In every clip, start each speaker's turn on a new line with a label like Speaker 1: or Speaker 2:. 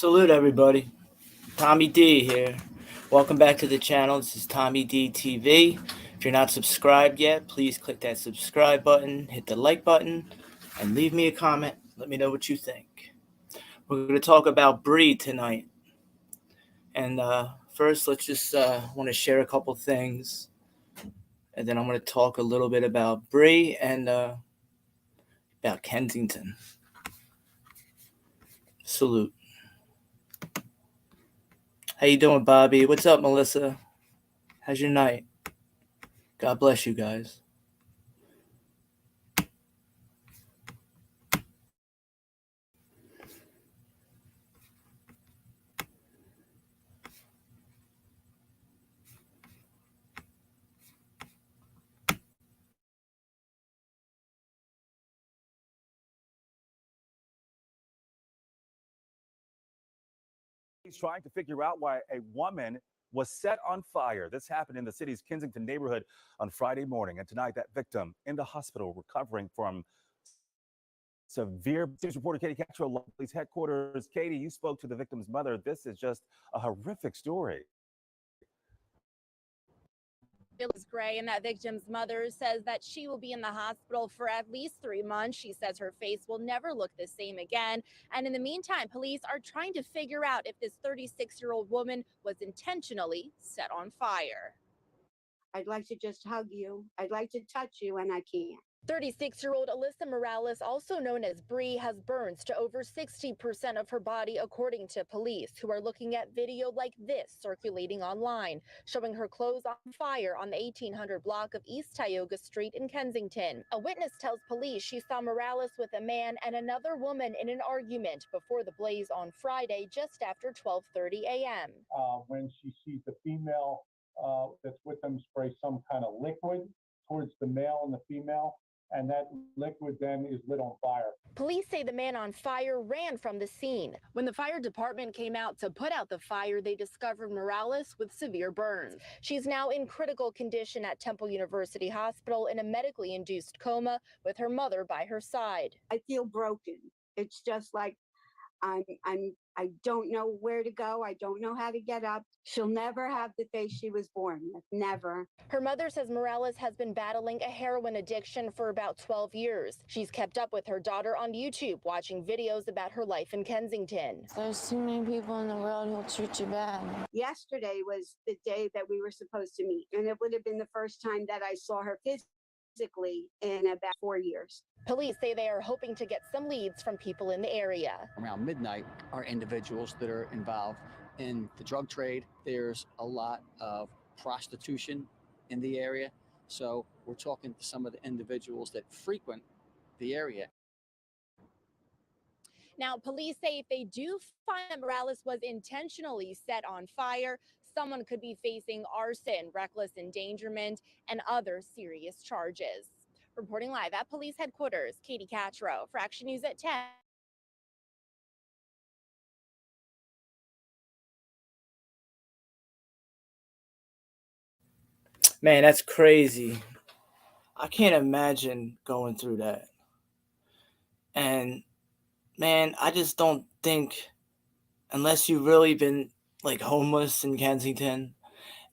Speaker 1: Salute everybody. Tommy D here. Welcome back to the channel. This is Tommy D TV. If you're not subscribed yet, please click that subscribe button, hit the like button, and leave me a comment. Let me know what you think. We're going to talk about Bree tonight. And first, let's just want to share a couple things. And then I'm going to talk a little bit about Bree and about Kensington. Salute. How you doing, Bobby? What's up, Melissa? How's your night? God bless you guys.
Speaker 2: He's trying to figure out why a woman was set on fire. This happened in the city's Kensington neighborhood on Friday morning. And tonight, that victim in the hospital recovering from severe. News reporter Katie Castro, police headquarters. Katie, you spoke to the victim's mother. This is just a horrific story.
Speaker 3: Phyllis Gray, and that victim's mother says that she will be in the hospital for at least 3 months. She says her face will never look the same again. And in the meantime, police are trying to figure out if this 36-year-old woman was intentionally set on fire.
Speaker 4: I'd like to just hug you. I'd like to touch you, and I can't.
Speaker 3: 36-year-old Alyssa Morales, also known as Bree, has burns to over 60% of her body, according to police, who are looking at video like this circulating online, showing her clothes on fire on the 1800 block of East Tioga Street in Kensington. A witness tells police she saw Morales with a man and another woman in an argument before the blaze on Friday, just after 12:30 a.m.
Speaker 5: When she sees the female that's with them spray some kind of liquid towards the male and the female, and that liquid then is lit on fire.
Speaker 3: Police say the man on fire ran from the scene. When the fire department came out to put out the fire, they discovered Morales with severe burns. She's now in critical condition at Temple University Hospital in a medically induced coma with her mother by her side.
Speaker 4: I feel broken. It's just like I don't know where to go. I don't know how to get up. She'll never have the face she was born with. Never.
Speaker 3: Her mother says Morales has been battling a heroin addiction for about 12 years. She's kept up with her daughter on YouTube, watching videos about her life in Kensington.
Speaker 6: There's too many people in the world who'll treat you bad.
Speaker 4: Yesterday was the day that we were supposed to meet, and it would have been the first time that I saw her physically in about 4 years.
Speaker 3: Police say they are hoping to get some leads from people in the area.
Speaker 7: Around midnight are individuals that are involved in the drug trade. There's a lot of prostitution in the area. So we're talking to some of the individuals that frequent the area.
Speaker 3: Now, police say if they do find that Morales was intentionally set on fire, someone could be facing arson, reckless endangerment, and other serious charges. Reporting live at police headquarters, Katie Castro for Action News at 10.
Speaker 1: Man, that's crazy. I can't imagine going through that. And man, I just don't think, unless you've really been like homeless in Kensington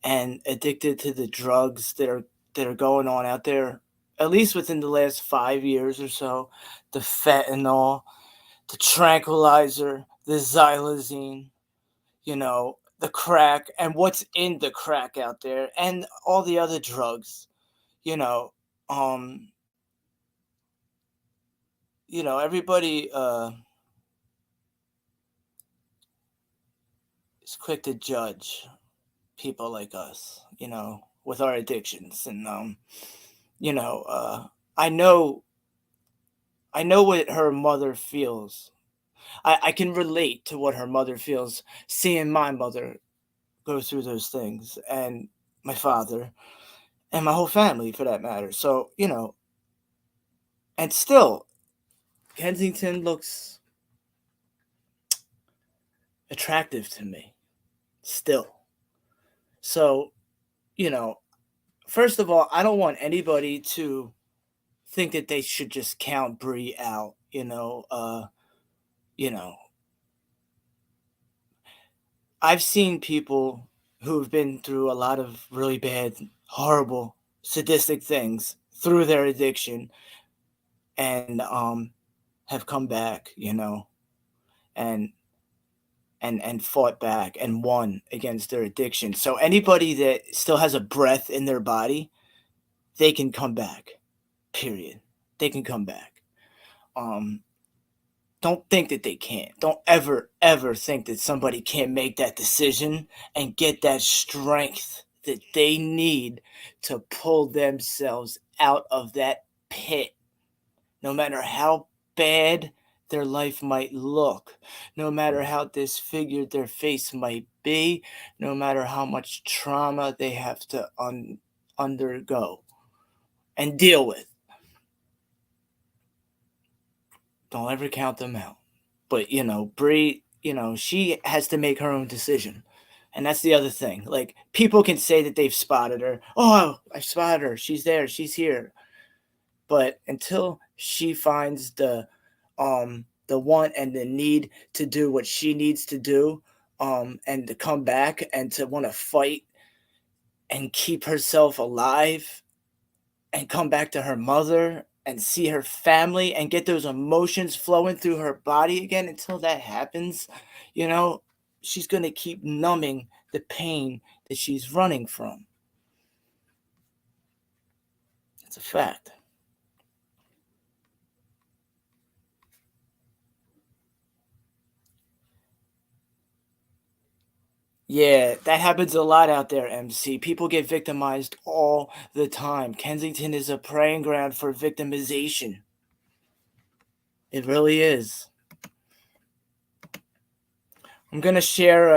Speaker 1: and addicted to the drugs that are going on out there, at least within the last 5 years or so, the fentanyl, the tranquilizer, the xylazine, the crack, and what's in the crack out there, and all the other drugs, everybody is quick to judge people like us, with our addictions. And I know what her mother feels. I can relate to what her mother feels, seeing my mother go through those things, and my father, and my whole family for that matter. So, and still, Kensington looks attractive to me, still. So, first of all, I don't want anybody to think that they should just count Bree out, I've seen people who've been through a lot of really bad, horrible, sadistic things through their addiction and have come back, and and fought back and won against their addiction. So anybody that still has a breath in their body, they can come back. Period. They can come back. Um don't think that they can't. Don't ever think that somebody can't make that decision and get that strength that they need to pull themselves out of that pit, no matter how bad their life might look, no matter how disfigured their face might be, no matter how much trauma they have to undergo and deal with. Don't ever count them out. But, Bree, she has to make her own decision. And that's the other thing. Like, people can say that they've spotted her. Oh, I spotted her. She's there. She's here. But until she finds the want and the need to do what she needs to do, and to come back and to want to fight and keep herself alive and come back to her mother and see her family and get those emotions flowing through her body again, until that happens, she's going to keep numbing the pain that she's running from. It's a fact. Yeah, that happens a lot out there, MC. People get victimized all the time. Kensington is a preying ground for victimization. It really is. I'm going to share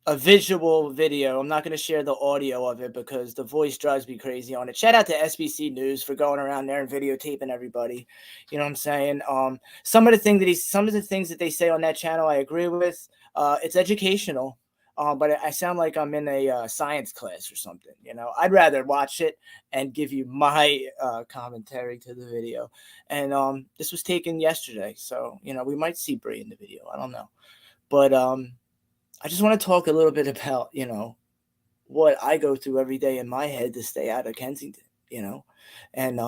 Speaker 1: a visual video. I'm not going to share the audio of it because the voice drives me crazy on it. Shout out to SBC News for going around there and videotaping everybody. You know what I'm saying? Some of the things that they say on that channel, I agree with. It's educational, but I sound like I'm in a science class or something. I'd rather watch it and give you my commentary to the video. And this was taken yesterday, so we might see Bree in the video. I don't know, but I just want to talk a little bit about, what I go through every day in my head to stay out of Kensington, and,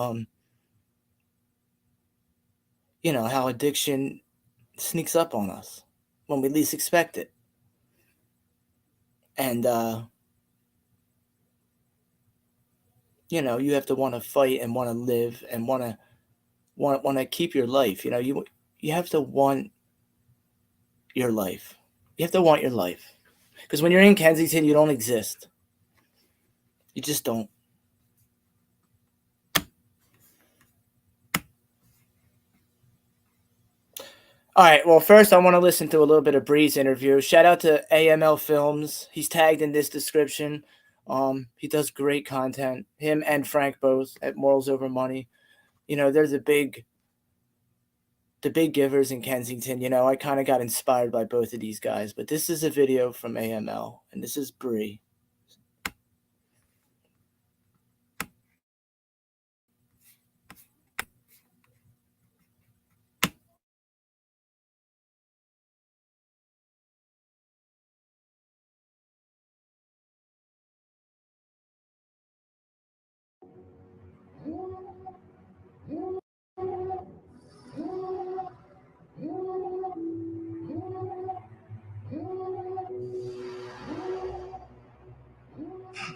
Speaker 1: how addiction sneaks up on us when we least expect it. And, you have to want to fight and want to live and want to keep your life. You have to want your life. You have to want your life. Because when you're in Kensington, you don't exist. You just don't. All right. Well, first I want to listen to a little bit of Bree's interview. Shout out to AML Films. He's tagged in this description. He does great content. Him and Frank both at Morals Over Money. They're the big givers in Kensington. I kind of got inspired by both of these guys. But this is a video from AML, and this is Bree.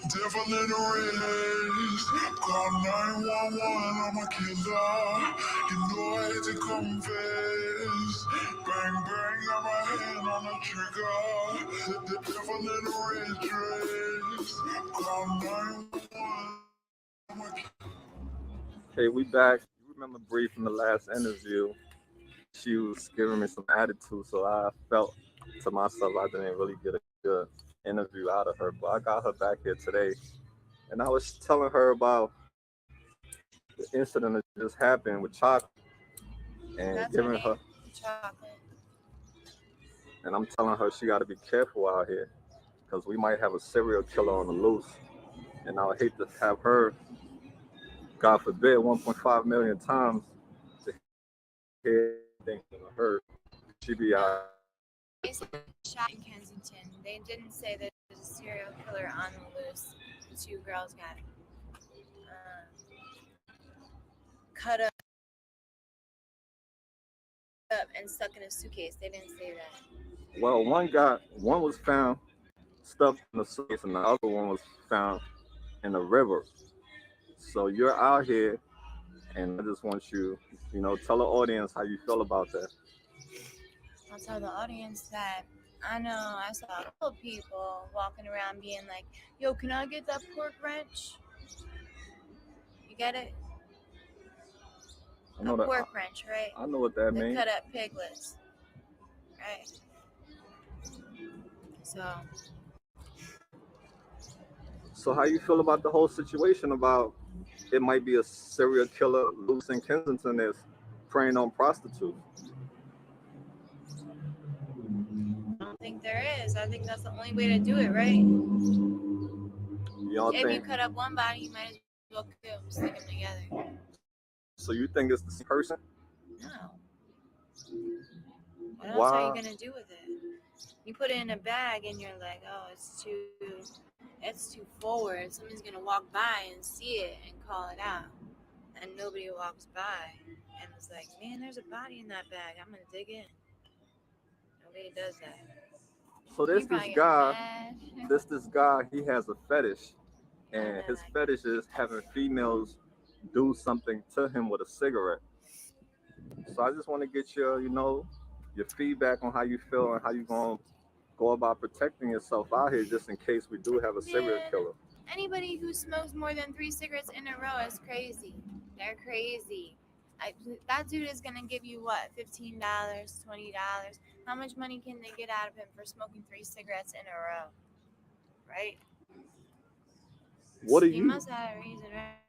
Speaker 8: Devil in the race, call 911, I'm a killer. You know I hate to confess. Bang, bang, got my hand on the trigger. The devil in the red dress, call 911, I'm a killer.
Speaker 9: Okay, we back. You remember Bree from the last interview? She was giving me some attitude, so I felt to myself I didn't really get a good interview out of her. But I got her back here today, and I was telling her about the incident that just happened with Chocolate, and
Speaker 6: That's
Speaker 9: giving
Speaker 6: her
Speaker 9: her,
Speaker 6: name, Chocolate.
Speaker 9: and I'm telling her she got to be careful out here because we might have a serial killer on the loose, and I would hate to have her, God forbid, 1.5 million times to hear anything from her. She be out
Speaker 6: shot in Kensington. They didn't say that there's a serial killer on the loose. The two girls got cut up and stuck in a suitcase. They didn't say that.
Speaker 9: Well, one was found stuffed in a suitcase, and the other one was found in a river. So you're out here, and I just want you, tell the audience how you feel about that.
Speaker 6: I'll tell the audience that I know I saw a couple people walking around being like, yo, can I get that pork wrench? You get it?
Speaker 9: I know
Speaker 6: A
Speaker 9: that.
Speaker 6: pork wrench, right?
Speaker 9: I know what that
Speaker 6: The
Speaker 9: means.
Speaker 6: cut up piglets, right?
Speaker 9: So how you feel about the whole situation about it might be a serial killer loose in Kensington that's preying on prostitutes?
Speaker 6: I don't think there is. I think that's the only way to do it, right?
Speaker 9: Y'all
Speaker 6: If
Speaker 9: think?
Speaker 6: you cut up one body, you might as well stick them together.
Speaker 9: So you think it's the same person?
Speaker 6: No. What else
Speaker 9: Why?
Speaker 6: are you gonna do with it? You put it in a bag and you're like, oh, it's too forward. Someone's gonna walk by and see it and call it out, and nobody walks by and it's like, man, there's a body in that bag. I'm gonna dig in. Nobody does that.
Speaker 9: So
Speaker 6: You probably get mad.
Speaker 9: this guy, he has a fetish, and his fetish is having females do something to him with a cigarette. So I just want to get your feedback on how you feel and how you gonna go about protecting yourself out here, just in case we do have a serial killer.
Speaker 6: Anybody who smokes more than 3 cigarettes in a row is crazy. They're crazy. That dude is gonna give you what, $15, $20? How much money can they get out of him for smoking 3 cigarettes in a row? Right?
Speaker 9: What do
Speaker 6: He
Speaker 9: you?
Speaker 6: must have a reason, right?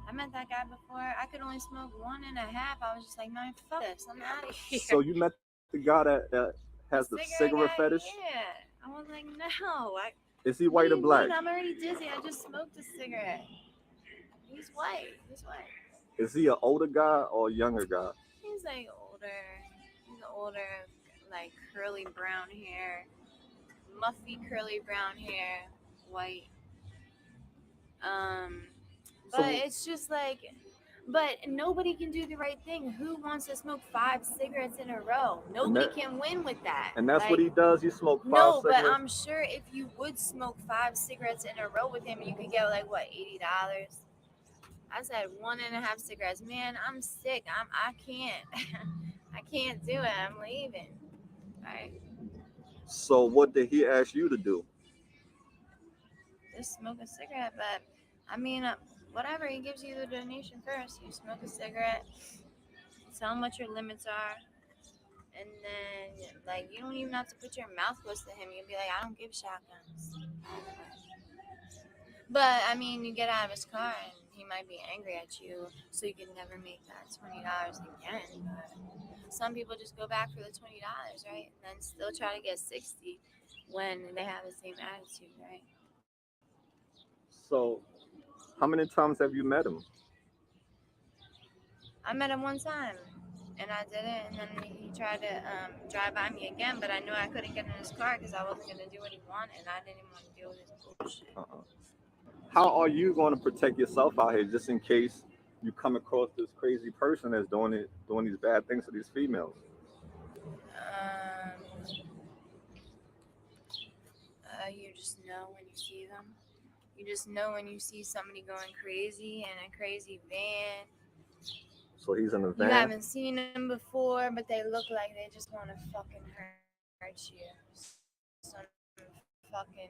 Speaker 6: I met that guy before. I could only smoke 1.5. I was just like, man, fuck this. I'm out of here.
Speaker 9: So you met the guy that has the cigarette
Speaker 6: guy,
Speaker 9: fetish?
Speaker 6: Yeah. I was like, no.
Speaker 9: Is he white or black?
Speaker 6: I'm already dizzy. I just smoked a cigarette. He's white.
Speaker 9: Is he an older guy or a younger guy?
Speaker 6: He's like older. He's older, like curly brown hair, muffy curly brown hair, white. But it's just like, but nobody can do the right thing. Who wants to smoke 5 cigarettes in a row? Nobody can win with that.
Speaker 9: And that's what he does. You smoke 5
Speaker 6: No,
Speaker 9: cigarettes?
Speaker 6: but I'm sure if you would smoke 5 cigarettes in a row with him, you could get like what, $80. I said 1.5 cigarettes. Man, I'm sick. I can't. I can't do it. I'm leaving. All right.
Speaker 9: So what did he ask you to do?
Speaker 6: Just smoke a cigarette, but I mean, whatever. He gives you the donation first. You smoke a cigarette. Tell him what your limits are, and then like you don't even have to put your mouth close to him. You can be like, I don't give shotguns. But I mean, you get out of his car and he might be angry at you, so you can never make that $20 again. But some people just go back for the $20, right? And then still try to get 60 when they have the same attitude, right?
Speaker 9: So, how many times have you met him?
Speaker 6: I met him one time, and I did it, and then he tried to drive by me again, but I knew I couldn't get in his car because I wasn't going to do what he wanted, and I didn't even want to deal with his bullshit.
Speaker 9: How are you going to protect yourself out here, just in case you come across this crazy person that's doing these bad things to these females?
Speaker 6: You just know when you see them. You just know when you see somebody going crazy in a crazy van.
Speaker 9: So he's in a van?
Speaker 6: You haven't seen them before, but they look like they just want to fucking hurt you. Some fucking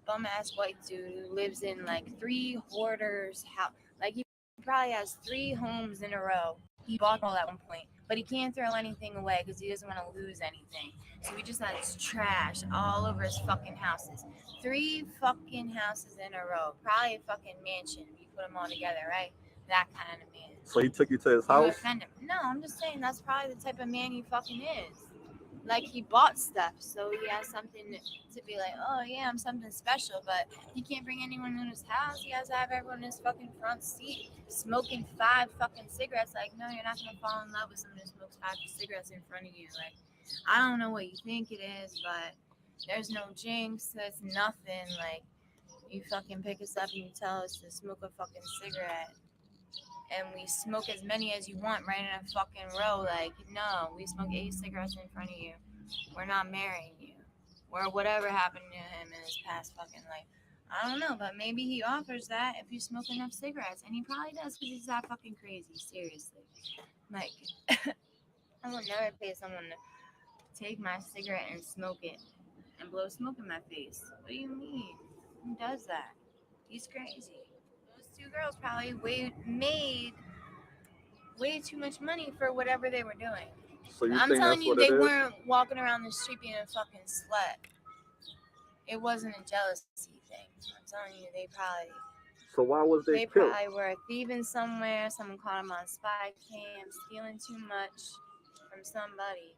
Speaker 6: bum-ass white dude who lives in like 3 hoarders' house. Like he probably has 3 homes in a row. He bought them all at one point, but he can't throw anything away because he doesn't want to lose anything. So he just has trash all over his fucking houses. 3 fucking houses in a row. Probably a fucking mansion if you put them all together, right? That kind of man.
Speaker 9: So he took you to his house?
Speaker 6: No, I'm just saying that's probably the type of man he fucking is. Like he bought stuff, so he has something to be like, oh yeah, I'm something special, but he can't bring anyone in his house. He has to have everyone in his fucking front seat smoking 5 fucking cigarettes. Like, no, you're not gonna fall in love with someone who smokes 5 cigarettes in front of you. Like, I don't know what you think it is, but there's no jinx. There's nothing. Like, you fucking pick us up and you tell us to smoke a fucking cigarette. And we smoke as many as you want right in a fucking row. Like, no, we smoke 8 cigarettes in front of you. We're not marrying you. Or whatever happened to him in his past fucking life. I don't know, but maybe he offers that if you smoke enough cigarettes. And he probably does because he's that fucking crazy. Seriously. Like, I would never pay someone to take my cigarette and smoke it and blow smoke in my face. What do you mean? Who does that? He's crazy. Those 2 girls probably made way too much money for whatever they were doing.
Speaker 9: So you
Speaker 6: I'm
Speaker 9: think
Speaker 6: telling
Speaker 9: that's
Speaker 6: you,
Speaker 9: what
Speaker 6: they
Speaker 9: it is?
Speaker 6: weren't walking around the street being a fucking slut. It wasn't a jealousy thing. I'm telling you,
Speaker 9: So why was they killed?
Speaker 6: probably were thieving somewhere. Someone caught them on spy cam, stealing too much from somebody.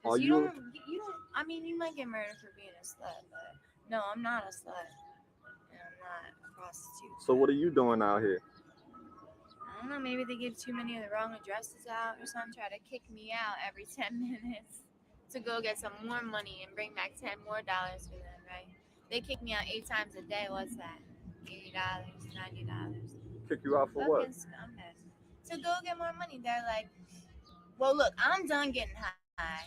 Speaker 9: Are
Speaker 6: Because
Speaker 9: you?
Speaker 6: you don't. I mean, you might get murdered for being a slut, but no, I'm not a slut, and I'm not a prostitute.
Speaker 9: So what are you doing out here?
Speaker 6: I don't know. Maybe they give too many of the wrong addresses out, or something. Try to kick me out every 10 minutes to go get some more money and bring back $10 more for them, right? They kick me out 8 times a day. What's that? $80, $90.
Speaker 9: Kick you out for what?
Speaker 6: Fucking scumbags. To go get more money. They're like, well, look, I'm done getting high.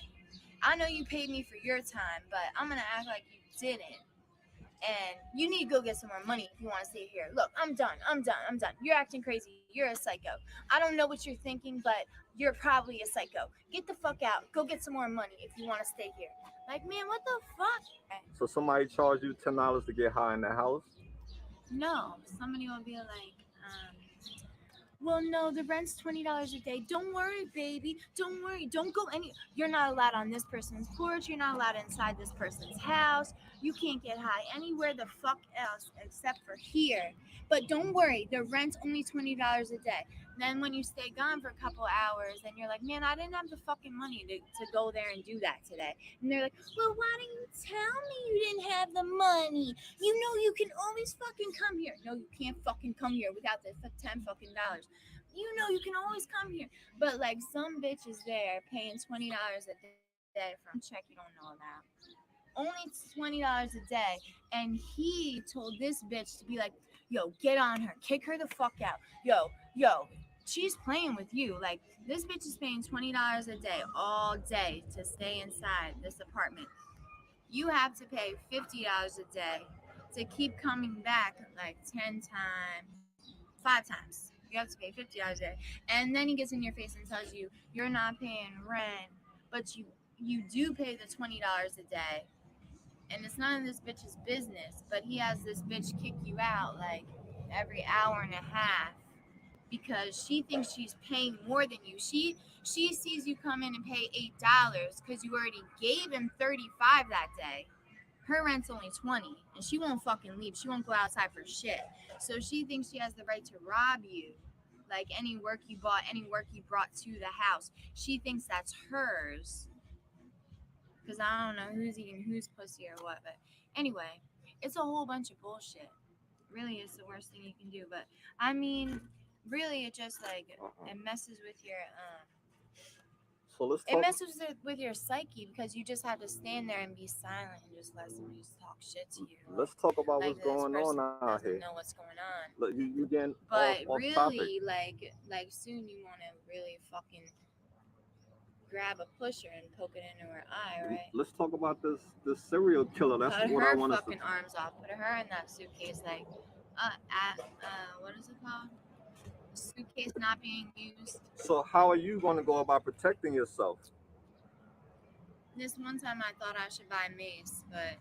Speaker 6: I know you paid me for your time, but I'm gonna act like you didn't. And you need to go get some more money if you want to stay here. Look, I'm done. You're acting crazy. You're a psycho. I don't know what you're thinking, but you're probably a psycho. Get the fuck out. Go get some more money if you want to stay here. Like, man, what the fuck?
Speaker 9: So somebody charged you $10 to get high in the house?
Speaker 6: No, somebody will be like, well, no, the rent's $20 a day. Don't worry, baby. Don't worry. Don't go You're not allowed on this person's porch. You're not allowed inside this person's house. You can't get high anywhere the fuck else except for here. But don't worry, the rent's only $20 a day. Then when you stay gone for a couple hours, then you're like, man, I didn't have the fucking money to go there and do that today. And they're like, well, why didn't you tell me you didn't have the money? You know you can always fucking come here. No, you can't fucking come here without the $10 fucking dollars. You know you can always come here. But like some bitch is there paying $20 a day from a check you don't know about. Only $20 a day. And he told this bitch to be like, yo, get on her. Kick her the fuck out. Yo, she's playing with you. Like, this bitch is paying $20 a day all day to stay inside this apartment. You have to pay $50 a day to keep coming back like 10 times, 5 times. You have to pay $50 a day. And then he gets in your face and tells you you're not paying rent, but you do pay the $20 a day. And it's none of this bitch's business, but he has this bitch kick you out like every hour and a half because she thinks she's paying more than you. She sees you come in and pay $8 because you already gave him $35 that day. Her rent's only $20, and she won't fucking leave. She won't go outside for shit. So she thinks she has the right to rob you. Like any work you bought, any work you brought to the house. She thinks that's hers. Because I don't know who's eating whose pussy or what. But anyway, it's a whole bunch of bullshit. Really, it's the worst thing you can do. But I mean, really, it just like it messes with your
Speaker 9: So let's
Speaker 6: it
Speaker 9: talk.
Speaker 6: messes with your psyche because you just have to stand there and be silent and just let somebody talk shit to you.
Speaker 9: Let's talk about
Speaker 6: Like
Speaker 9: what's going on out here.
Speaker 6: Know what's going on.
Speaker 9: Look, you getting
Speaker 6: But
Speaker 9: off
Speaker 6: really,
Speaker 9: topic.
Speaker 6: like soon you want to really fucking grab a pusher and poke it into her eye, right?
Speaker 9: Let's talk about this serial killer. That's
Speaker 6: Cut
Speaker 9: what
Speaker 6: her
Speaker 9: I want to.
Speaker 6: fucking arms off. Put her in that suitcase, like, what is it called? Suitcase not being used.
Speaker 9: So how are you going to go about protecting yourself?
Speaker 6: This one time I thought I should buy mace, but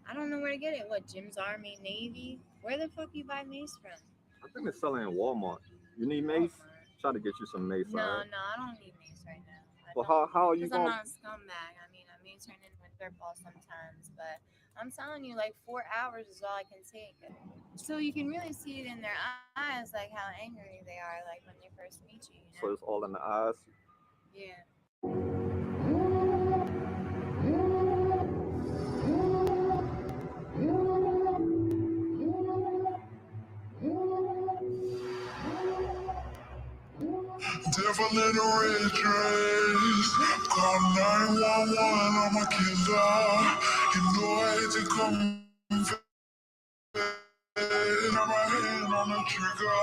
Speaker 6: I don't know where to get it. What, Jim's Army, Navy? Where the fuck you buy mace from?
Speaker 9: I think they're selling in Walmart. You need mace? Try to get you some mace.
Speaker 6: No,
Speaker 9: right?
Speaker 6: no, I don't need mace right now.
Speaker 9: Well, how are you
Speaker 6: Because I'm
Speaker 9: going?
Speaker 6: not a scumbag. I mean, I may turn into a dirtball sometimes, but I'm telling you, like 4 hours is all I can take. So you can really see it in their eyes, like how angry they are, like when they first meet you. You know?
Speaker 9: So it's all in the eyes.
Speaker 6: Yeah.
Speaker 8: Devil in a red dress. Call 911, I'm a killer. You know I hate to come back. Got my hand on the trigger.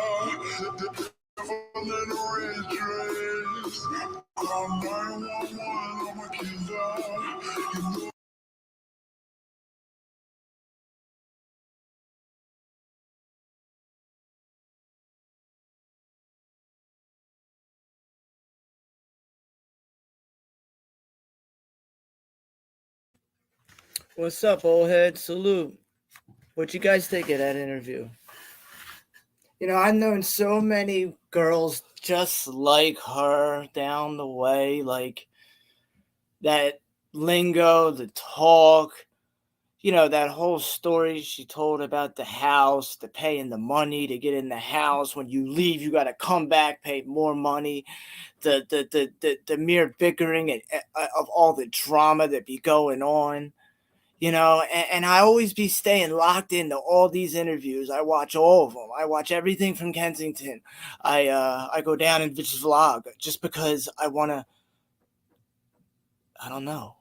Speaker 8: The devil in a red dress. Call 911, I'm a killer. You know.
Speaker 1: What's up, old head? Salute. What'd you guys think of that interview? You know, I've known so many girls just like her down the way, like that lingo, the talk, that whole story she told about the house, the paying the money to get in the house. When you leave, you got to come back, pay more money. The mere bickering of all the drama that be going on. And I always be staying locked into all these interviews. I watch all of them. I watch everything from Kensington. I go down and just vlog just because I want to. I don't know.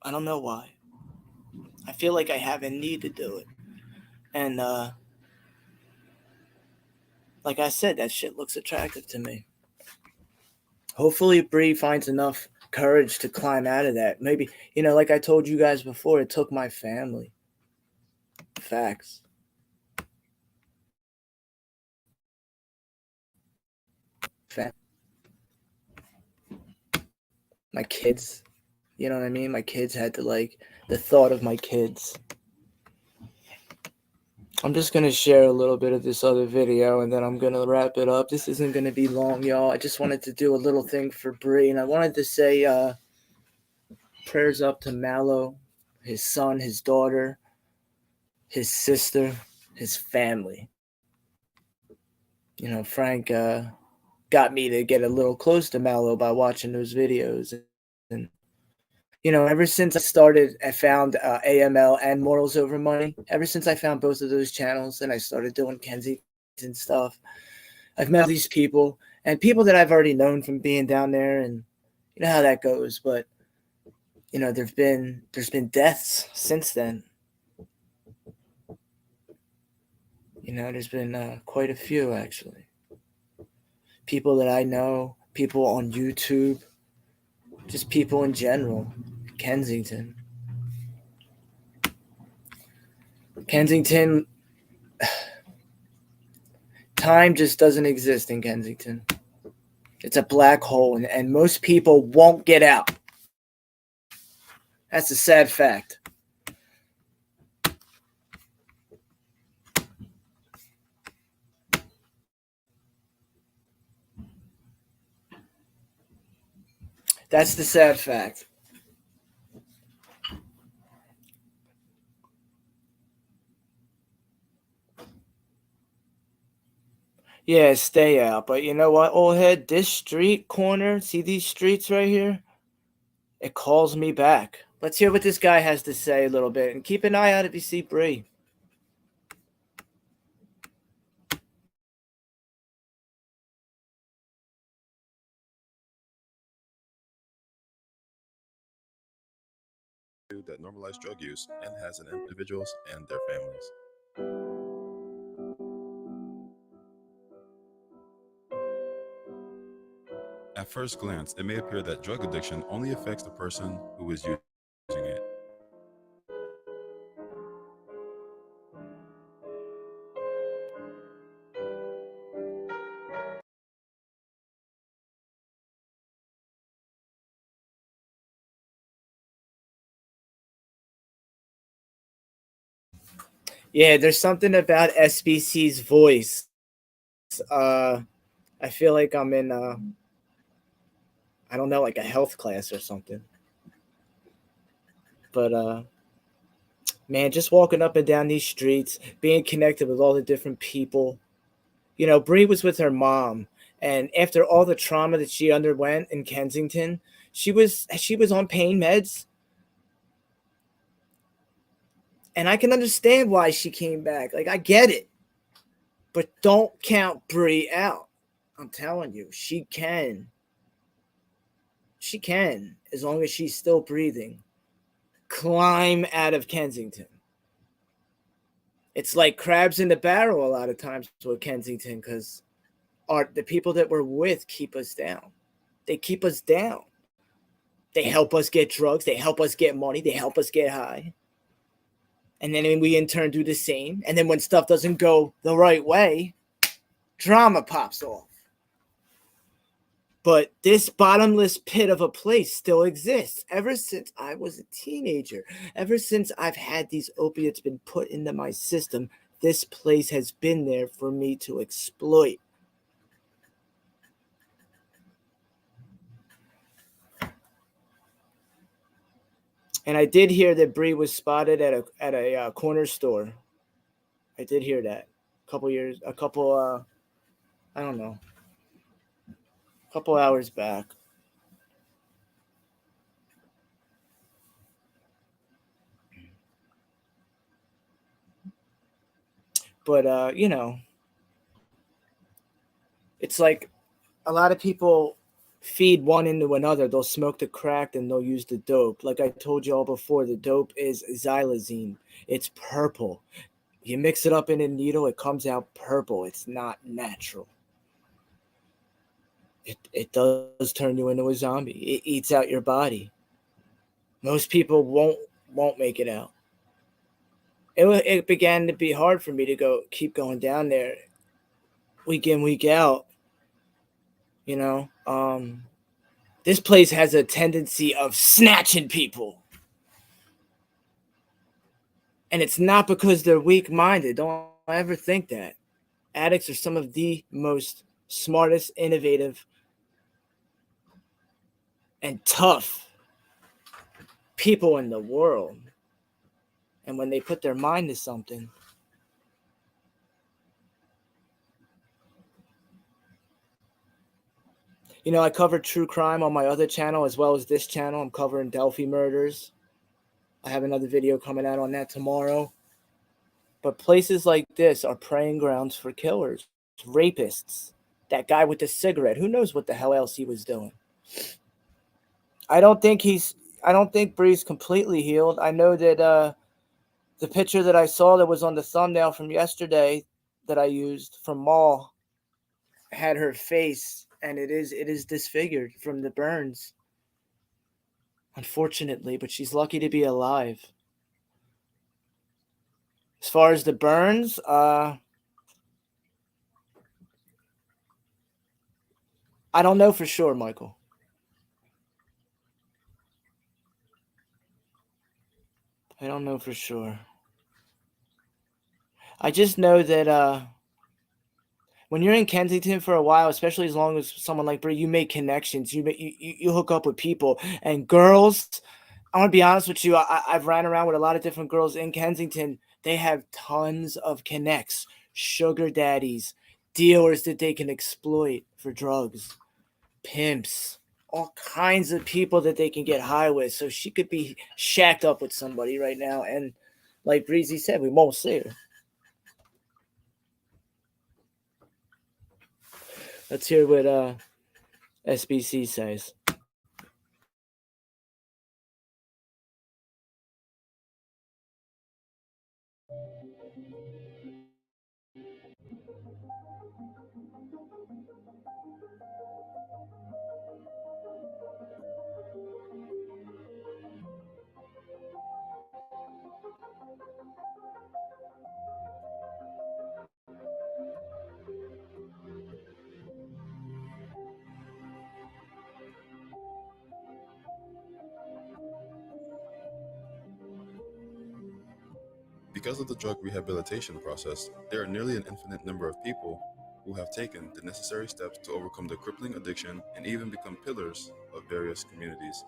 Speaker 1: I don't know why. I feel like I have a need to do it. And like I said, that shit looks attractive to me. Hopefully Bree finds enough courage to climb out of that. Maybe, like I told you guys before, it took my family. Facts. My kids, you know what I mean? My kids had to, the thought of my kids. I'm just going to share a little bit of this other video, and then I'm going to wrap it up. This isn't going to be long, y'all. I just wanted to do a little thing for Bree, and I wanted to say prayers up to MALO, his son, his daughter, his sister, his family. Frank got me to get a little close to MALO by watching those videos. And ever since I found AML and Morals Over Money, ever since I found both of those channels and I started doing Kensington stuff, I've met these people and people that I've already known from being down there, and you know how that goes. But there's been deaths since then. There's been quite a few, actually. People that I know, people on YouTube, just people in general. Kensington, time just doesn't exist in Kensington. It's a black hole, and most people won't get out. That's a sad fact. That's the sad fact. Yeah, stay out. But you know what, old head? This street corner, see these streets right here? It calls me back. Let's hear what this guy has to say a little bit. And keep an eye out if you see Bree.
Speaker 10: That normalize drug use and has in individuals and their families. At first glance, it may appear that drug addiction only affects the person who is using it.
Speaker 1: Yeah, there's something about SBC's voice. I feel like I'm in, I don't know, like a health class or something. But, man, just walking up and down these streets, being connected with all the different people. Bree was with her mom, and after all the trauma that she underwent in Kensington, she was on pain meds. And I can understand why she came back. Like, I get it. But don't count Bree out. I'm telling you, she can. She can, as long as she's still breathing, climb out of Kensington. It's like crabs in the barrel a lot of times with Kensington because the people that we're with keep us down. They keep us down. They help us get drugs. They help us get money. They help us get high. And then we in turn do the same. And then when stuff doesn't go the right way, drama pops off. But this bottomless pit of a place still exists ever since I was a teenager. Ever since I've had these opiates been put into my system, this place has been there for me to exploit. And I did hear that Bree was spotted at a corner store. I did hear that I don't know, a couple hours back. But it's like a lot of people feed one into another. They'll smoke the crack and they'll use the dope. Like I told you all before, the dope is xylazine. It's purple. You mix it up in a needle, it comes out purple. It's not natural. It does turn you into a zombie. It eats out your body. Most people won't make it out. It began to be hard for me to keep going down there week in, week out. This place has a tendency of snatching people. And it's not because they're weak-minded. Don't ever think that. Addicts are some of the most smartest, innovative, and tough people in the world. And when they put their mind to something, I cover true crime on my other channel as well as this channel. I'm covering Delphi murders. I have another video coming out on that tomorrow. But places like this are preying grounds for killers, rapists. That guy with the cigarette, who knows what the hell else he was doing? I don't think Bree's completely healed. I know that the picture that I saw that was on the thumbnail from yesterday that I used from Mall had her face, and it is disfigured from the burns. Unfortunately, but she's lucky to be alive. As far as the burns, I don't know for sure, Michael. I don't know for sure. I just know that when you're in Kensington for a while, especially as long as someone like Bree, you make connections. You hook up with people and girls. I want to be honest with you. I've ran around with a lot of different girls in Kensington. They have tons of connects, sugar daddies, dealers that they can exploit for drugs, pimps, all kinds of people that they can get high with. So she could be shacked up with somebody right now. And like Breezy said, we won't see her. Let's hear what SBC says.
Speaker 10: Because of the drug rehabilitation process, there are nearly an infinite number of people who have taken the necessary steps to overcome the crippling addiction and even become pillars of various communities.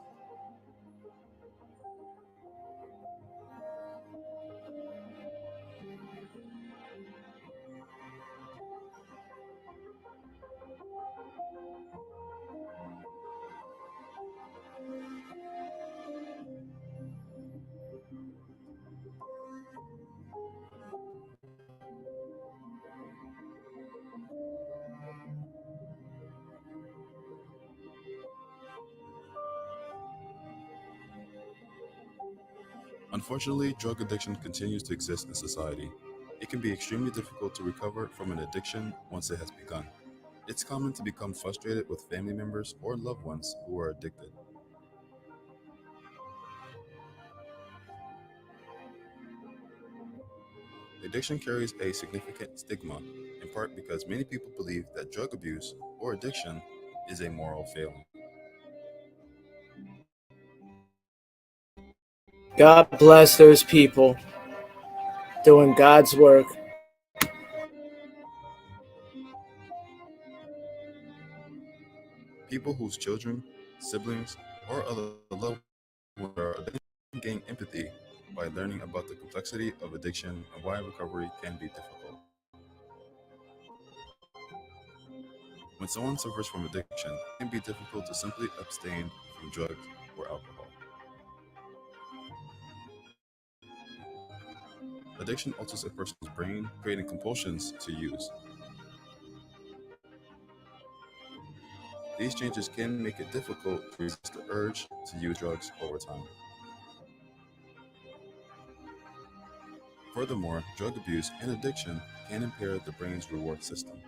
Speaker 10: Unfortunately, drug addiction continues to exist in society. It can be extremely difficult to recover from an addiction once it has begun. It's common to become frustrated with family members or loved ones who are addicted. Addiction carries a significant stigma, in part because many people believe that drug abuse or addiction is a moral failing.
Speaker 1: God bless those people doing God's work.
Speaker 10: People whose children, siblings, or other loved ones are addicted gain empathy by learning about the complexity of addiction and why recovery can be difficult. When someone suffers from addiction, it can be difficult to simply abstain from drugs or alcohol. Addiction alters a person's brain, creating compulsions to use. These changes can make it difficult to resist the urge to use drugs over time. Furthermore, drug abuse and addiction can impair the brain's reward system.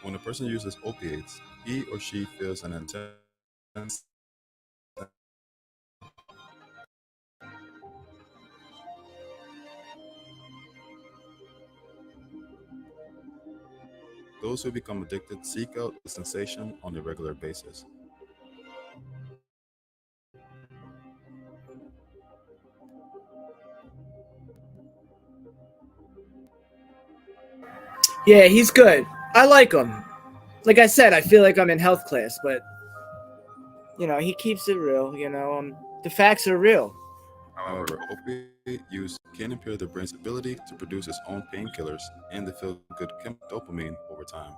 Speaker 10: When a person uses opiates, he or she feels an intense Those who become addicted seek out the sensation on a regular basis.
Speaker 1: Yeah, he's good. I like him. Like I said, I feel like I'm in health class, but he keeps it real. The facts are real.
Speaker 10: However, opiate use can impair the brain's ability to produce its own painkillers and the feel-good chemical dopamine over time.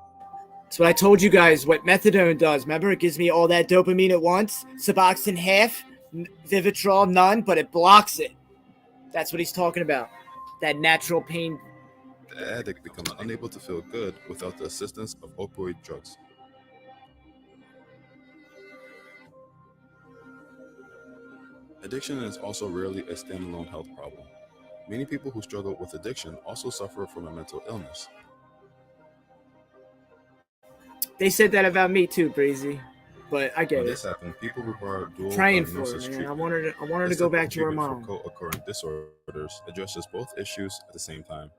Speaker 1: That's what I told you guys what methadone does. Remember, it gives me all that dopamine at once. Suboxone half, Vivitrol none, but it blocks it. That's what he's talking about. That natural pain.
Speaker 10: The addict becomes unable to feel good without the assistance of opioid drugs. Addiction is also rarely a standalone health problem. Many people who struggle with addiction also suffer from a mental illness.
Speaker 1: They said that about me too, Breezy. But I get
Speaker 10: When
Speaker 1: it.
Speaker 10: this happens, people require dual
Speaker 1: Praying for
Speaker 10: diagnosis
Speaker 1: her, man.
Speaker 10: treatment.
Speaker 1: I want her to
Speaker 10: This
Speaker 1: go
Speaker 10: type of
Speaker 1: back to her
Speaker 10: treatment
Speaker 1: mom.
Speaker 10: for co-occurring disorders addresses both issues at the same time.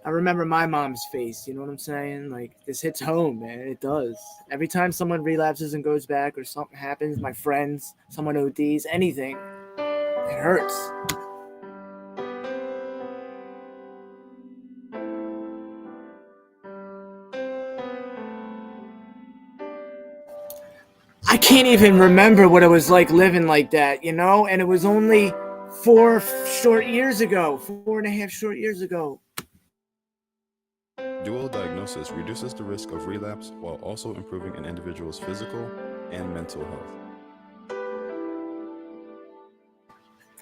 Speaker 1: I remember my mom's face, you know what I'm saying? Like, this hits home, man. It does. Every time someone relapses and goes back or something happens, my friends, someone ODs, anything, it hurts. I can't even remember what it was like living like that, And it was only 4.5 short years ago.
Speaker 10: Dual diagnosis reduces the risk of relapse while also improving an individual's physical and mental health.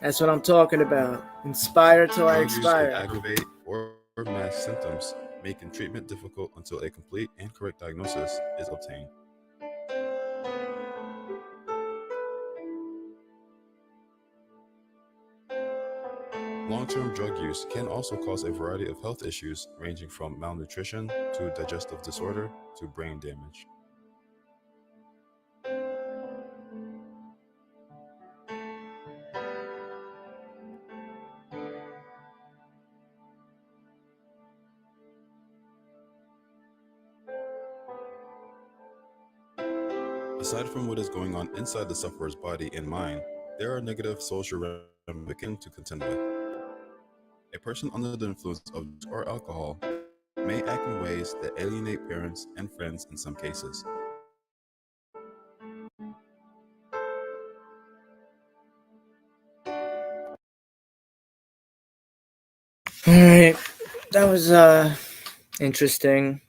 Speaker 1: That's what I'm talking about. Inspire till I
Speaker 10: Drug use can
Speaker 1: expire.
Speaker 10: aggravate or mask symptoms, making treatment difficult until a complete and correct diagnosis is obtained. Long-term drug use can also cause a variety of health issues ranging from malnutrition to digestive disorder to brain damage. Aside from what is going on inside the sufferer's body and mind, there are negative social ramifications to contend with. A person under the influence of drugs or alcohol may act in ways that alienate parents and friends in some cases.
Speaker 1: All right, that was interesting.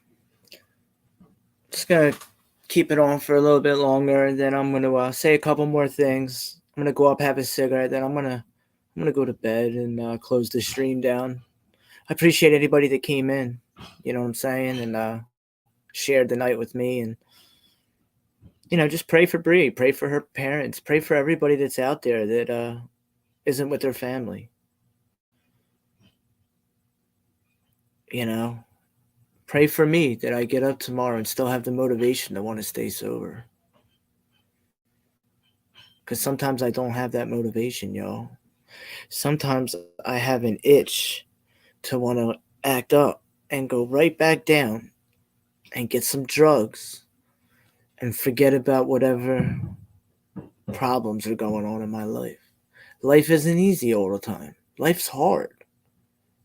Speaker 1: Just gonna keep it on for a little bit longer, and then I'm gonna say a couple more things. I'm gonna go up, have a cigarette, then I'm gonna go to bed and close the stream down. I appreciate anybody that came in, you know what I'm saying, and shared the night with me, and just pray for Bree, pray for her parents, pray for everybody that's out there that isn't with their family. You know, pray for me that I get up tomorrow and still have the motivation to want to stay sober. Because sometimes I don't have that motivation, yo. Sometimes I have an itch to want to act up and go right back down and get some drugs and forget about whatever problems are going on in my life. Life isn't easy all the time. Life's hard.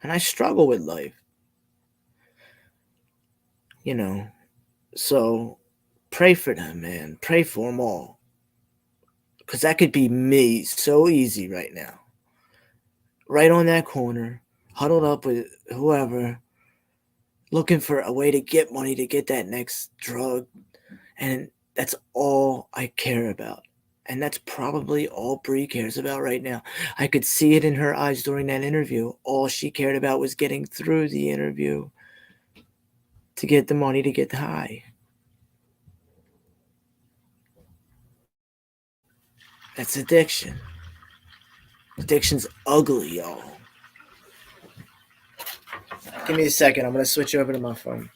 Speaker 1: And I struggle with life. You know, so pray for them, man. Pray for them all. Because that could be me so easy right now. Right on that corner, huddled up with whoever, looking for a way to get money to get that next drug. And that's all I care about. And that's probably all Bree cares about right now. I could see it in her eyes during that interview. All she cared about was getting through the interview to get the money to get high. That's addiction. Addiction's ugly, y'all. Give me a second. I'm going to switch over to my phone.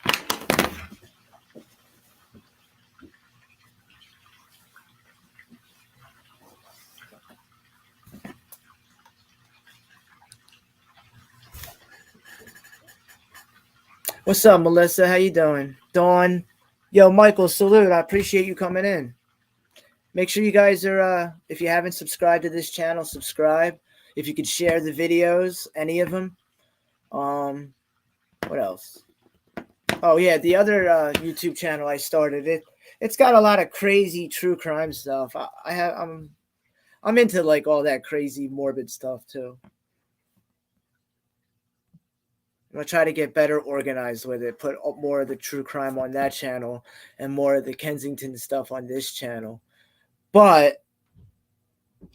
Speaker 1: What's up, Melissa? How you doing? Dawn. Yo, Michael, salute. I appreciate you coming in. Make sure you guys are, if you haven't subscribed to this channel, subscribe. If you could share the videos, any of them. What else? Oh yeah, the other YouTube channel I started, it's got a lot of crazy true crime stuff. I'm into like all that crazy morbid stuff too. I'm gonna try to get better organized with it. Put more of the true crime on that channel and more of the Kensington stuff on this channel. But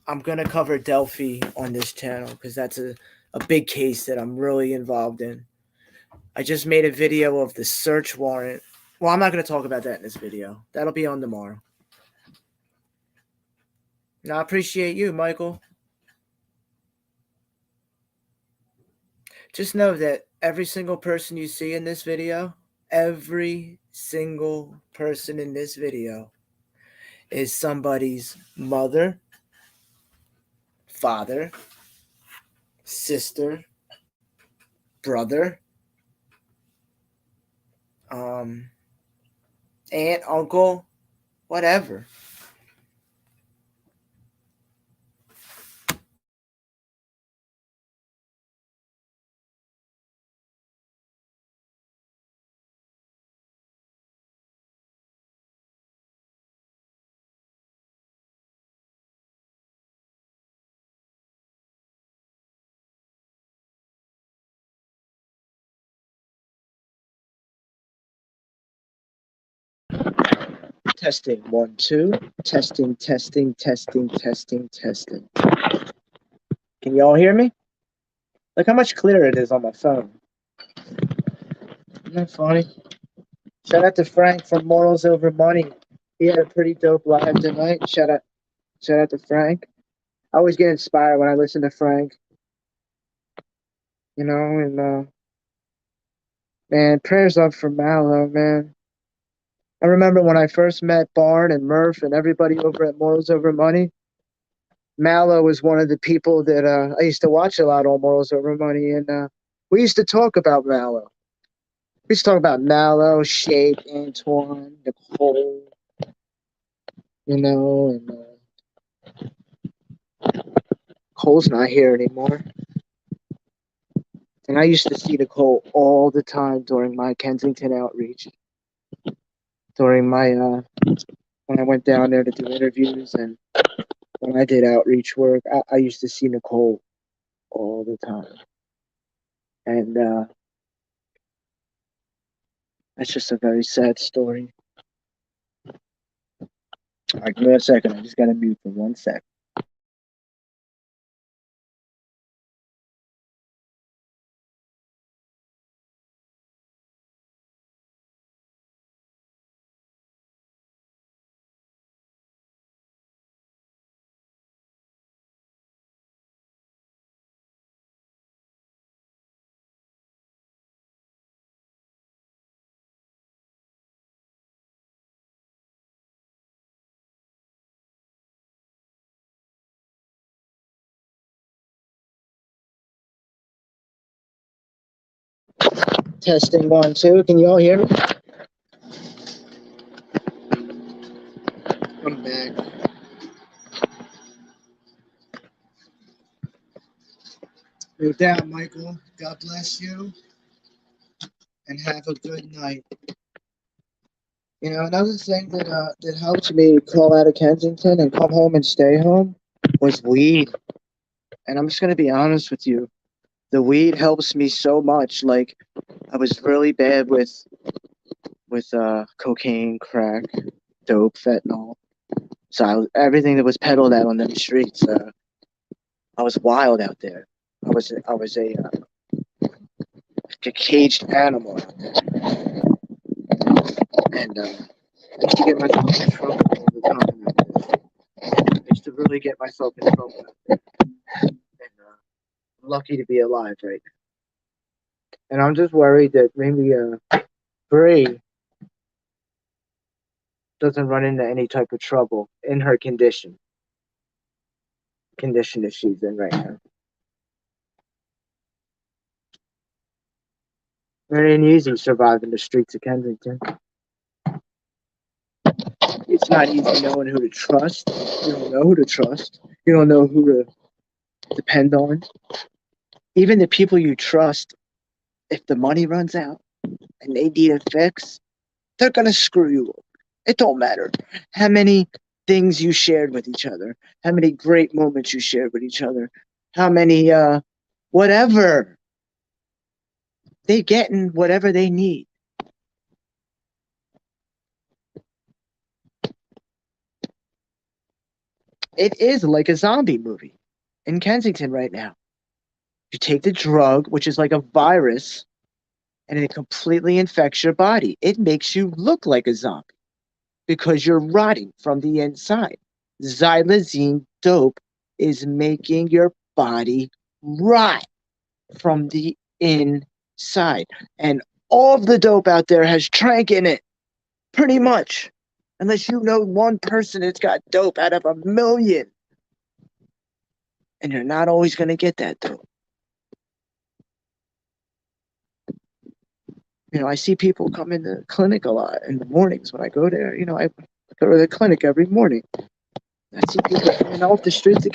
Speaker 1: I'm gonna cover Delphi on this channel because that's a big case that I'm really involved in. I just made a video of the search warrant. Well, I'm not gonna talk about that in this video. That'll be on tomorrow. Now, I appreciate you, Michael. Just know that every single person you see in this video, every single person in this video is somebody's mother, father, sister, brother, aunt, uncle, whatever. Testing 1 2. Testing, testing, testing, testing, testing. Can y'all hear me? Look how much clearer it is on my phone. Isn't that funny? Shout out to Frank from Morals Over Money. He had a pretty dope live tonight. Shout out to Frank. I always get inspired when I listen to Frank. You know, and man, prayers up for Malo, man. I remember when I first met Barn and Murph and everybody over at Morals Over Money. Malo was one of the people that I used to watch a lot on Morals Over Money, and we used to talk about Malo. We used to talk about Malo, Shake, Antoine, Nicole, you know, and Cole's not here anymore. And I used to see Nicole all the time during my Kensington outreach. During my, when I went down there to do interviews and when I did outreach work, I used to see Nicole all the time. And that's just a very sad story. All right, give me a second. I just got to mute for 1 sec.
Speaker 11: Testing 1, 2. Can you all hear me? I'm back. No doubt, Michael. God bless you, and have a good night. You know, another thing that helped me crawl out of Kensington and come home and stay home was weed. And I'm just gonna be honest with you, the weed helps me so much. Like, I was really bad with cocaine, crack, dope, fentanyl. So everything that was peddled out on them streets, I was wild out there. I was a caged animal out there, and I used to get myself in trouble all the time. I used to really get myself in trouble out there, and I'm lucky to be alive right now. And I'm just worried that maybe Bree doesn't run into any type of trouble in her condition that she's in right now. It ain't easy surviving the streets of Kensington. It's not easy knowing who to trust. You don't know who to trust. You don't know who to depend on. Even the people you trust, if the money runs out and they need a fix, they're gonna screw you up. It don't matter how many things you shared with each other, how many great moments you shared with each other, how many whatever. They getting whatever they need. It is like a zombie movie in Kensington right now. You take the drug, which is like a virus, and it completely infects your body. It makes you look like a zombie because you're rotting from the inside. Xylazine dope is making your body rot from the inside. And all of the dope out there has trank in it, pretty much. Unless you know one person that's got dope out of a million. And you're not always going to get that dope. You know, I see people come in the clinic a lot in the mornings when I go there. You know, I go to the clinic every morning. I see people coming off the streets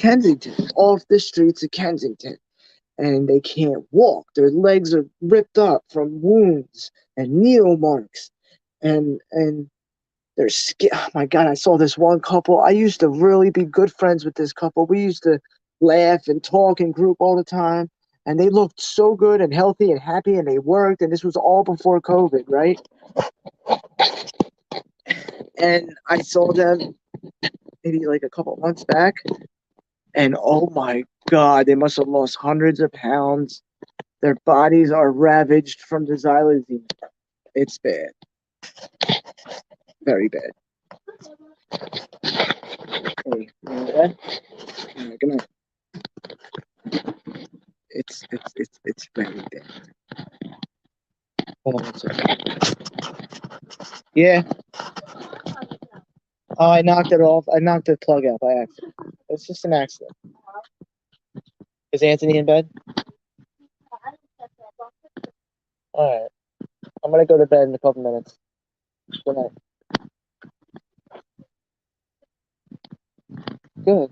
Speaker 11: of Kensington, and they can't walk. Their legs are ripped up from wounds and needle marks, and their skin. Oh my God! I saw this one couple. I used to really be good friends with this couple. We used to laugh and talk in group all the time. And they looked so good and healthy and happy, and they worked, and this was all before COVID, right? And I saw them maybe like a couple months back, and oh my God, they must have lost hundreds of pounds. Their bodies are ravaged from the xylazine. It's bad. Very bad. Hey, you know what? All right, good night. It's very bad. Hold on one second. Yeah. Oh, I knocked it off. I knocked the plug out by accident. It's just an accident. Is Anthony in bed? All right. I'm gonna go to bed in a couple minutes. Good night. Good.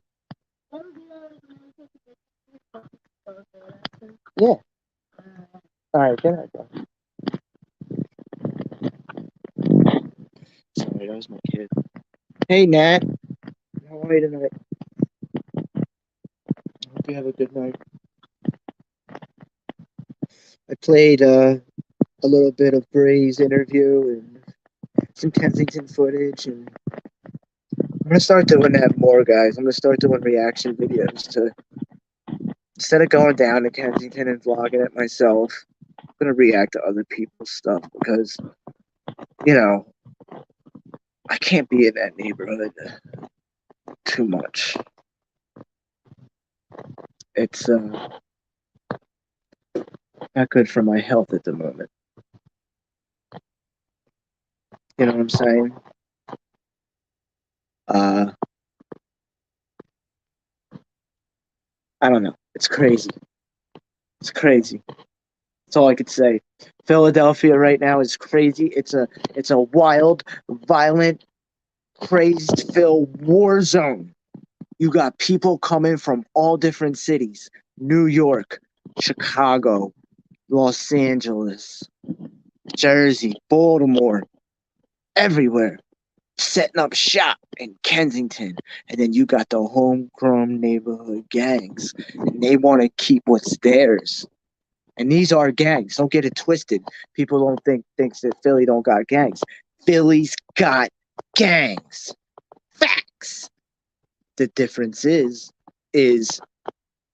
Speaker 11: Yeah. All right. Good night, bro. Sorry, that was my kid. Hey, Nat. How are you tonight? I hope you have a good night. I played a little bit of Bray's interview and some Kensington footage, and I'm gonna start doing that more, guys. I'm gonna start doing reaction videos to instead of going down to Kensington and vlogging it myself. I'm gonna react to other people's stuff because you know I can't be in that neighborhood too much. It's not good for my health at the moment. You know what I'm saying? I don't know. It's crazy. It's crazy. That's all I could say. Philadelphia right now is crazy. It's a wild, violent, crazed-filled war zone. You got people coming from all different cities: New York, Chicago, Los Angeles, Jersey, Baltimore, everywhere, setting up shop in Kensington. And then you got the homegrown neighborhood gangs, and they want to keep what's theirs. And these are gangs. Don't get it twisted. People don't thinks that Philly don't got gangs. Philly's got gangs. Facts. The difference is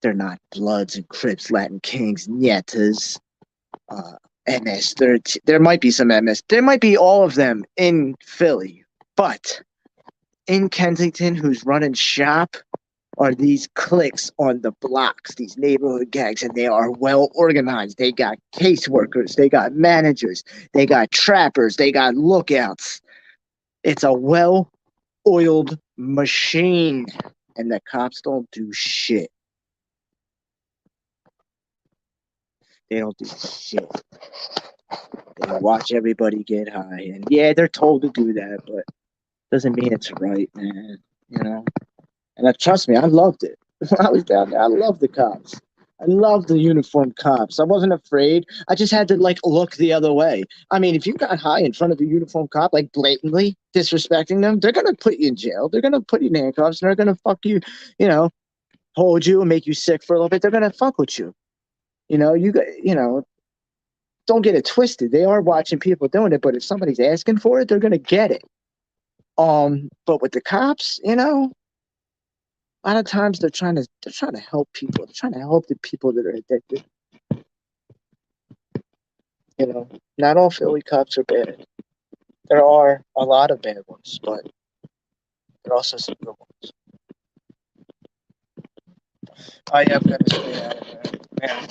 Speaker 11: they're not Bloods and Crips, Latin Kings, Nietas, MS-13. There might be some MS. There might be all of them in Philly. But in Kensington, who's running shop are these cliques on the blocks, these neighborhood gangs, and they are well organized. They got caseworkers, they got managers, they got trappers, they got lookouts. It's a well-oiled machine, and the cops don't do shit. They don't do shit. They watch everybody get high, and yeah, they're told to do that, but doesn't mean it's right, man. You know. And trust me, I loved it. When I was down there, I loved the cops. I loved the uniformed cops. I wasn't afraid. I just had to look the other way. I mean, if you got high in front of a uniformed cop, blatantly disrespecting them, they're gonna put you in jail. They're gonna put you in handcuffs, and they're gonna fuck you, hold you and make you sick for a little bit. They're gonna fuck with you. Don't get it twisted. They are watching people doing it, but if somebody's asking for it, they're gonna get it. But with the cops, a lot of times they're trying to help people. They're trying to help the people that are addicted. Not all Philly cops are bad. There are a lot of bad ones, but there are also some good ones. I am gonna stay out of there, man.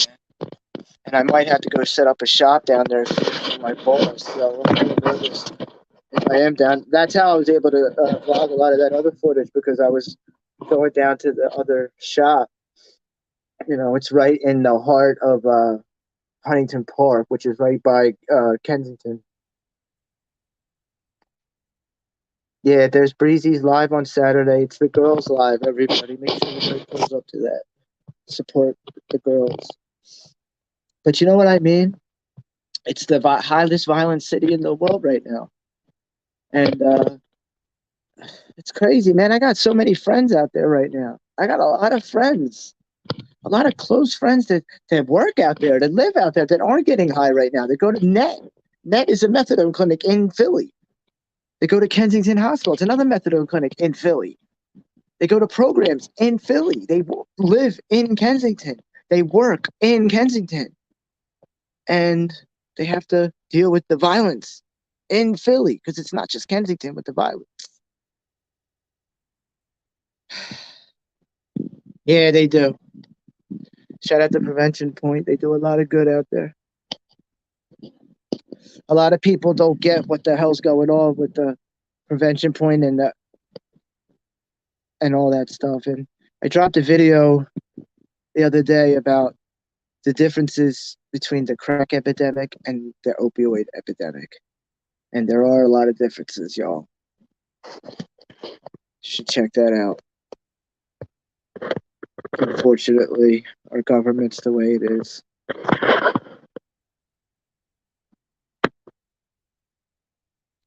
Speaker 11: And I might have to go set up a shop down there for my boys. So I'm a little nervous if I am down. That's how I was able to vlog a lot of that other footage, because I was going down to the other shop. It's right in the heart of Huntington Park, which is right by Kensington. Yeah, there's Breezy's live on Saturday. It's the girls live, everybody. Make sure everybody pulls up to that. Support the girls. But you know what I mean? It's the highest violent city in the world right now. And it's crazy, man. I got so many friends out there right now. I got a lot of friends. A lot of close friends that work out there, that live out there, that aren't getting high right now. They go to NET. NET is a methadone clinic in Philly. They go to Kensington Hospital. It's another methadone clinic in Philly. They go to programs in Philly. They live in Kensington. They work in Kensington. And they have to deal with the violence in Philly, because it's not just Kensington with the violence. Yeah, they do. Shout out to Prevention Point. They do a lot of good out there. A lot of people don't get what the hell's going on with the Prevention Point and all that stuff. And I dropped a video the other day about the differences between the crack epidemic and the opioid epidemic. And there are a lot of differences, y'all. You should check that out. Unfortunately, our government's the way it is.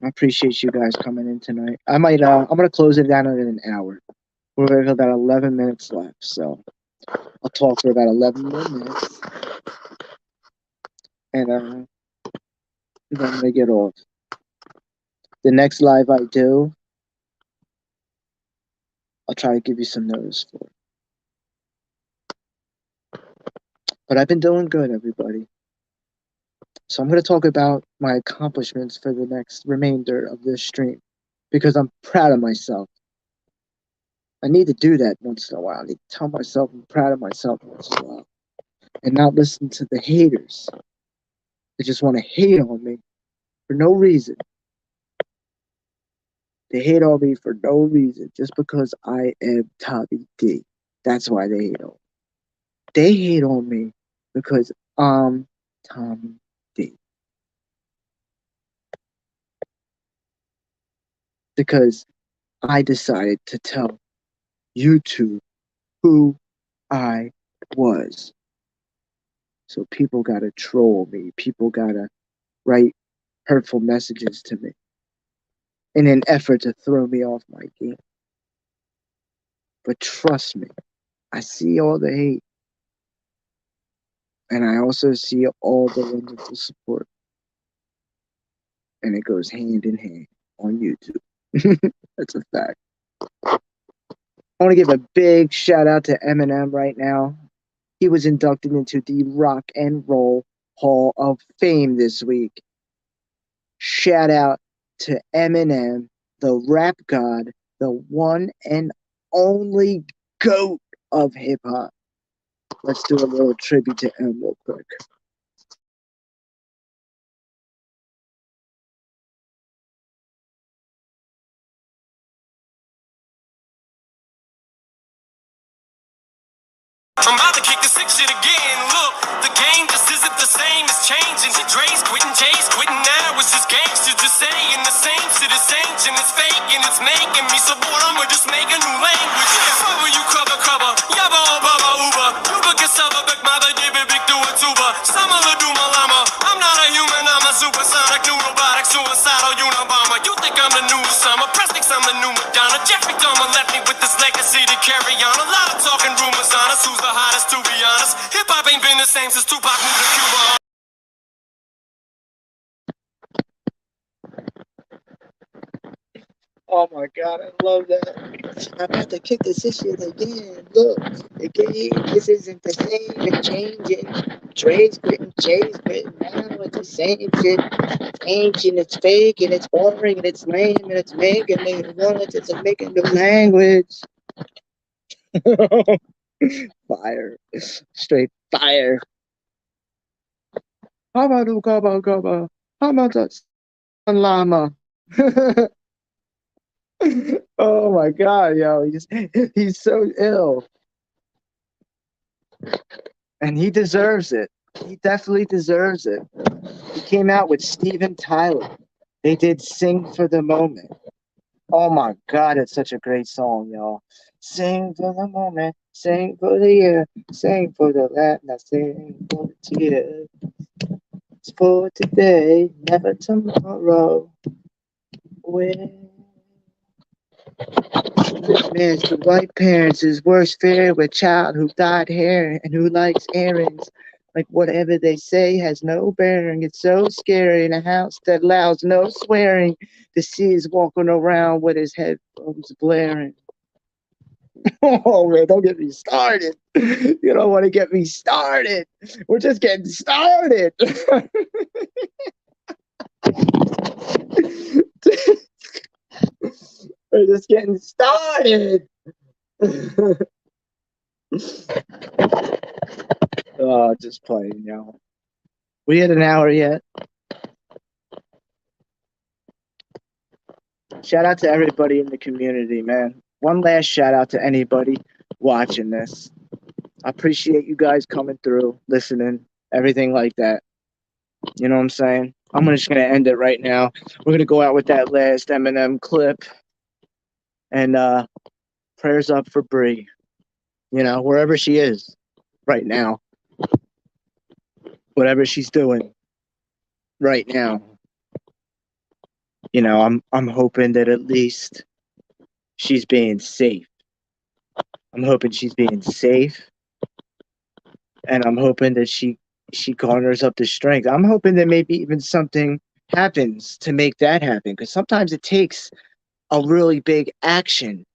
Speaker 11: I appreciate you guys coming in tonight. I'm gonna close it down in an hour. We've got about 11 minutes left, so I'll talk for about 11 more minutes, and then I'm gonna get off. The next live I do, I'll try to give you some notice for it. But I've been doing good, everybody. So I'm going to talk about my accomplishments for the next remainder of this stream, because I'm proud of myself. I need to do that once in a while. I need to tell myself I'm proud of myself once in a while, and not listen to the haters that just want to hate on me for no reason. They hate on me for no reason, just because I am Tommy D. That's why they hate on me. They hate on me because Tommy D. Because I decided to tell YouTube who I was. So people gotta troll me. People gotta write hurtful messages to me in an effort to throw me off my game. But trust me, I see all the hate. And I also see all the wonderful support. And it goes hand in hand on YouTube. That's a fact. I want to give a big shout out to Eminem right now. He was inducted into the Rock and Roll Hall of Fame this week. Shout out to Eminem, the rap god, the one and only GOAT of hip hop. Let's do a little tribute to M real quick.
Speaker 8: I'm about to kick the sick shit again. Look, the game just isn't the same. It's changing. Dre's quitting, Jay's quitting now. It's just gangsters just saying the same shit. It's ancient, it's fake, and it's making me so bored. I'ma just make a new language. Cover you, cover, yabba, baba, uba. Uba, cassava, big mother, give it big to a tuba. Sama, la, duma, lama. I'm not a human, I'm a supersonic, new robotic, suicidal Unabomber. You think I'm the new summer? Press thinks I'm the new Madonna. Jeffrey Dahmer left me with this legacy to carry on. A lot of talking rumors on us. Who's the hottest, to be honest? Hip-hop ain't been the same since Tupac moved to Cuba.
Speaker 11: Oh my god, I love that. I'm about to kick this shit again. Look, the game, this isn't the same. It's changing. Dre's quitting, Jay's quitting. Now it's the same shit. It's ancient, it's fake, and it's boring, and it's lame, and it's making me want it's making the language. Fire. Straight fire. How about Ukaba? How about that llama? Oh my god, yo, he's so ill. And he deserves it. He definitely deserves it. He came out with Steven Tyler. They did Sing for the Moment. Oh my god, it's such a great song, y'all. Sing for the moment, sing for the year, sing for the last, now sing for the tear. It's for today, never tomorrow. When man's the white parents' worst fear with child who dyed hair and who likes errands. Like whatever they say has no bearing. It's so scary in a house that allows no swearing. To see is walking around with his headphones blaring. Oh man, don't get me started. You don't want to get me started. We're just getting started. We're just getting started. Oh, just playing, y'all. We had an hour yet. Shout out to everybody in the community, man. One last shout out to anybody watching this. I appreciate you guys coming through, listening, everything like that. You know what I'm saying? I'm just going to end it right now. We're going to go out with that last Eminem clip. And prayers up for Bree. You know, wherever she is right now. Whatever she's doing right now. You know, I'm hoping that at least she's being safe. I'm hoping she's being safe. And I'm hoping that she garners up the strength. I'm hoping that maybe even something happens to make that happen. Because sometimes it takes a really big action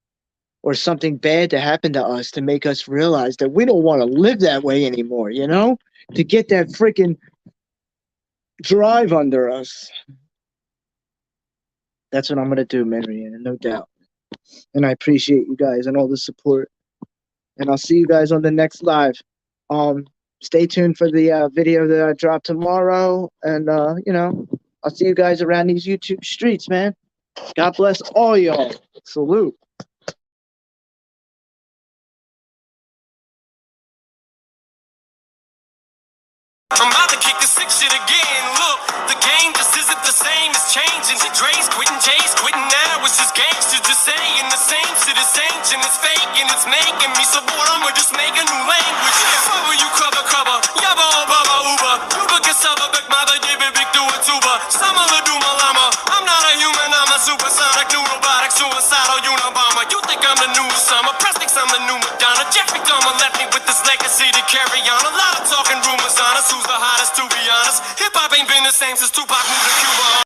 Speaker 11: or something bad to happen to us to make us realize that we don't want to live that way anymore, you know? To get that freaking drive under us. That's what I'm going to do, Marianne, no doubt. And I appreciate you guys and all the support. And I'll see you guys on the next live. Stay tuned for the video that I drop tomorrow. And, you know, I'll see you guys around these YouTube streets, man. God bless all y'all. Salute.
Speaker 8: I'm about to kick the sick shit again. Look, the game just isn't the same, it's changing. Dre's quitting, Jay's quitting now. It's just gangsters just saying the same shit is ancient. It's fake and it's making me so bored. I'ma just make a new language. Cover you cover, yabba baba uba. Uba kasaba big mother, give it big do a tuba. Sama la duma lama. I'm not a human, I'm a supersonic, new robotic, suicidal Unabomber. You think I'm the new summer? Press thinks I'm the new Madonna. Jeffrey Dahmer left me with this legacy to carry on. A lot of talking rumors on us. Who's the hottest, to be honest? Hip hop ain't been the same since Tupac moved to Cuba.